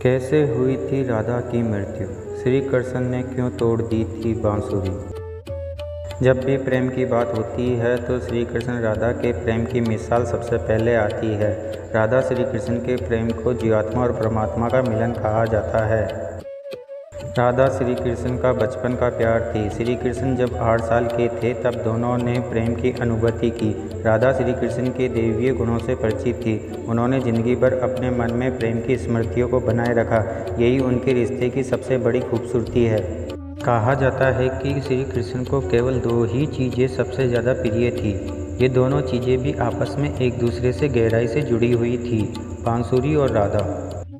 कैसे हुई थी राधा की मृत्यु? श्री कृष्ण ने क्यों तोड़ दी थी बांसुरी? जब भी प्रेम की बात होती है तो श्री कृष्ण राधा के प्रेम की मिसाल सबसे पहले आती है। राधा श्री कृष्ण के प्रेम को जीवात्मा और परमात्मा का मिलन कहा जाता है। राधा श्री कृष्ण का बचपन का प्यार थी। श्री कृष्ण जब 8 साल के थे तब दोनों ने प्रेम की अनुभूति की। राधा श्री कृष्ण के दैवीय गुणों से परिचित थी। उन्होंने जिंदगी भर अपने मन में प्रेम की स्मृतियों को बनाए रखा। यही उनके रिश्ते की सबसे बड़ी खूबसूरती है। कहा जाता है कि श्री कृष्ण को केवल 2 ही चीज़ें सबसे ज़्यादा प्रिय थी। ये दोनों चीज़ें भी आपस में एक दूसरे से गहराई से जुड़ी हुई थी, बांसुरी और राधा।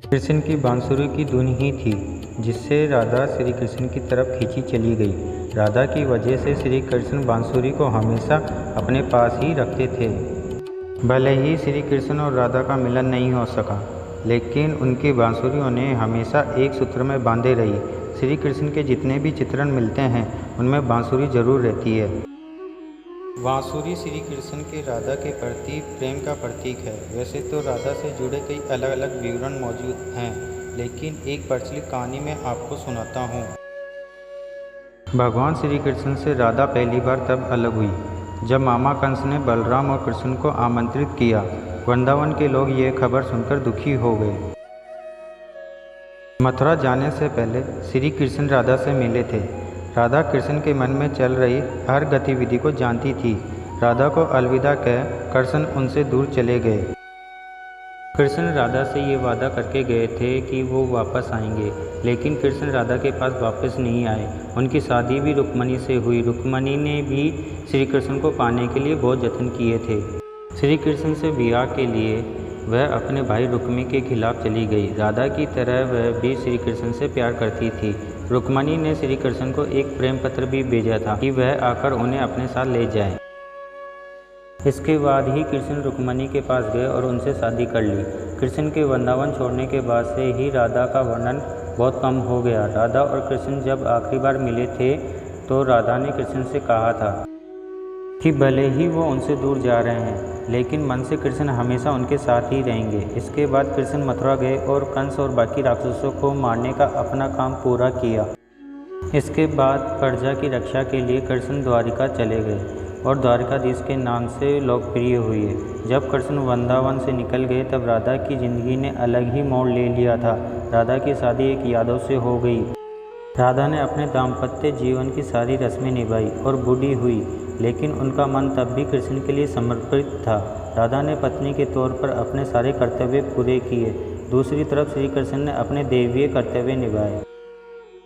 कृष्ण की बांसुरी की धुन ही थी जिससे राधा श्री कृष्ण की तरफ खींची चली गई। राधा की वजह से श्री कृष्ण बांसुरी को हमेशा अपने पास ही रखते थे। भले ही श्री कृष्ण और राधा का मिलन नहीं हो सका, लेकिन उनकी बांसुरी उन्हें हमेशा एक सूत्र में बांधे रही। श्री कृष्ण के जितने भी चित्रण मिलते हैं उनमें बांसुरी जरूर रहती है। बांसुरी श्री कृष्ण के राधा के प्रति प्रेम का प्रतीक है। वैसे तो राधा से जुड़े कई अलग अलग विवरण मौजूद हैं, लेकिन एक प्रचलित कहानी मैं आपको सुनाता हूँ। भगवान श्री कृष्ण से राधा पहली बार तब अलग हुई जब मामा कंस ने बलराम और कृष्ण को आमंत्रित किया। वृंदावन के लोग ये खबर सुनकर दुखी हो गए। मथुरा जाने से पहले श्री कृष्ण राधा से मिले थे। राधा कृष्ण के मन में चल रही हर गतिविधि को जानती थी। राधा को अलविदा कह कृष्ण उनसे दूर चले गए। कृष्ण राधा से ये वादा करके गए थे कि वो वापस आएंगे, लेकिन कृष्ण राधा के पास वापस नहीं आए। उनकी शादी भी रुक्मणी से हुई। रुक्मणी ने भी श्री कृष्ण को पाने के लिए बहुत जतन किए थे। श्री कृष्ण से विवाह के लिए वह अपने भाई रुक्मी के खिलाफ चली गई। राधा की तरह वह भी श्री कृष्ण से प्यार करती थी। रुक्मणी ने श्री कृष्ण को एक प्रेम पत्र भी भेजा था कि वह आकर उन्हें अपने साथ ले जाए। इसके बाद ही कृष्ण रुक्मणी के पास गए और उनसे शादी कर ली। कृष्ण के वृंदावन छोड़ने के बाद से ही राधा का वर्णन बहुत कम हो गया। राधा और कृष्ण जब आखिरी बार मिले थे तो राधा ने कृष्ण से कहा था कि भले ही वो उनसे दूर जा रहे हैं, लेकिन मन से कृष्ण हमेशा उनके साथ ही रहेंगे। इसके बाद कृष्ण मथुरा गए और कंस और बाकी राक्षसों को मारने का अपना काम पूरा किया। इसके बाद प्रजा की रक्षा के लिए कृष्ण द्वारिका चले गए और द्वारिकाधीश के नाम से लोकप्रिय हुए। जब कृष्ण वृंदावन से निकल गए तब राधा की जिंदगी ने अलग ही मोड़ ले लिया था। राधा की शादी एक यादव से हो गई। राधा ने अपने दाम्पत्य जीवन की सारी रस्में निभाई और बूढ़ी हुई, लेकिन उनका मन तब भी कृष्ण के लिए समर्पित था। राधा ने पत्नी के तौर पर अपने सारे कर्तव्य पूरे किए। दूसरी तरफ श्री कृष्ण ने अपने दैवीय कर्तव्य निभाए।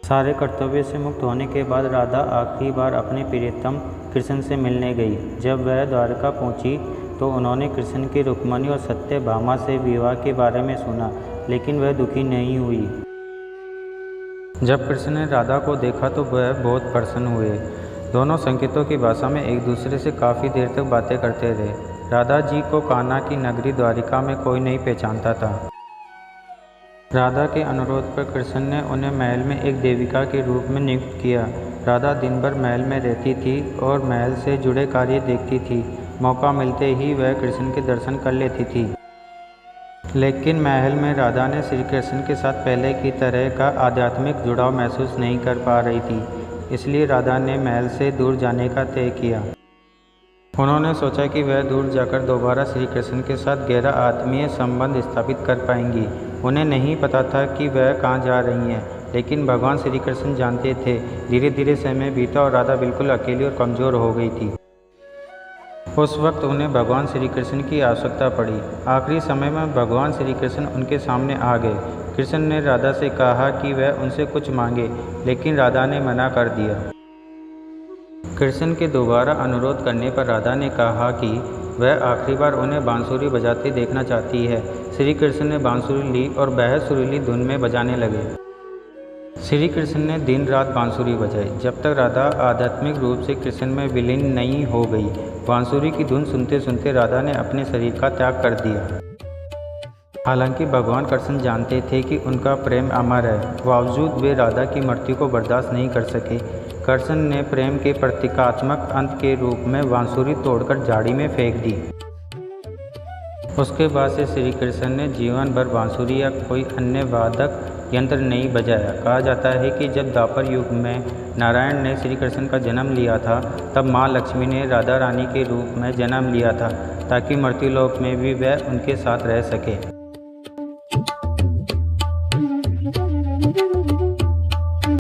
सारे कर्तव्य से मुक्त होने के बाद राधा आखिरी बार अपने प्रियतम कृष्ण से मिलने गई। जब वह द्वारका पहुंची तो उन्होंने कृष्ण की रुक्मणी और सत्यभामा से विवाह के बारे में सुना, लेकिन वह दुखी नहीं हुई। जब कृष्ण ने राधा को देखा तो वह बहुत प्रसन्न हुए। दोनों संकेतों की भाषा में एक दूसरे से काफ़ी देर तक बातें करते रहे। राधा जी को कान्हा की नगरी द्वारिका में कोई नहीं पहचानता था। राधा के अनुरोध पर कृष्ण ने उन्हें महल में एक देविका के रूप में नियुक्त किया। राधा दिन भर महल में रहती थी और महल से जुड़े कार्य देखती थी। मौका मिलते ही वह कृष्ण के दर्शन कर लेती थी। लेकिन महल में राधा ने श्री कृष्ण के साथ पहले की तरह का आध्यात्मिक जुड़ाव महसूस नहीं कर पा रही थी। इसलिए राधा ने महल से दूर जाने का तय किया। उन्होंने सोचा कि वह दूर जाकर दोबारा श्री कृष्ण के साथ गहरा आत्मीय संबंध स्थापित कर पाएंगी। उन्हें नहीं पता था कि वह कहाँ जा रही हैं, लेकिन भगवान श्री कृष्ण जानते थे। धीरे धीरे समय बीता और राधा बिल्कुल अकेली और कमज़ोर हो गई थी। उस वक्त उन्हें भगवान श्री कृष्ण की आवश्यकता पड़ी। आखिरी समय में भगवान श्री कृष्ण उनके सामने आ गए। कृष्ण ने राधा से कहा कि वह उनसे कुछ मांगे, लेकिन राधा ने मना कर दिया। कृष्ण के दोबारा अनुरोध करने पर राधा ने कहा कि वह आखिरी बार उन्हें बांसुरी बजाते देखना चाहती है। श्री कृष्ण ने बांसुरी ली और वह सुरीली धुन में बजाने लगे। श्री कृष्ण ने दिन रात बांसुरी बजाई जब तक राधा आध्यात्मिक रूप से कृष्ण में विलीन नहीं हो गई। बांसुरी की धुन सुनते सुनते राधा ने अपने शरीर का त्याग कर दिया। हालांकि भगवान कृष्ण जानते थे कि उनका प्रेम अमर है, बावजूद वे राधा की मृत्यु को बर्दाश्त नहीं कर सके। कृष्ण ने प्रेम के प्रतीकात्मक अंत के रूप में बांसुरी तोड़कर झाड़ी में फेंक दी। उसके बाद से श्री कृष्ण ने जीवन भर बांसुरी या कोई अन्य वादक यंत्र नहीं बजाया। कहा जाता है कि जब द्वापर युग में नारायण ने श्री कृष्ण का जन्म लिया था, तब माँ लक्ष्मी ने राधा रानी के रूप में जन्म लिया था, ताकि मृत्युलोक में भी वह उनके साथ रह सके।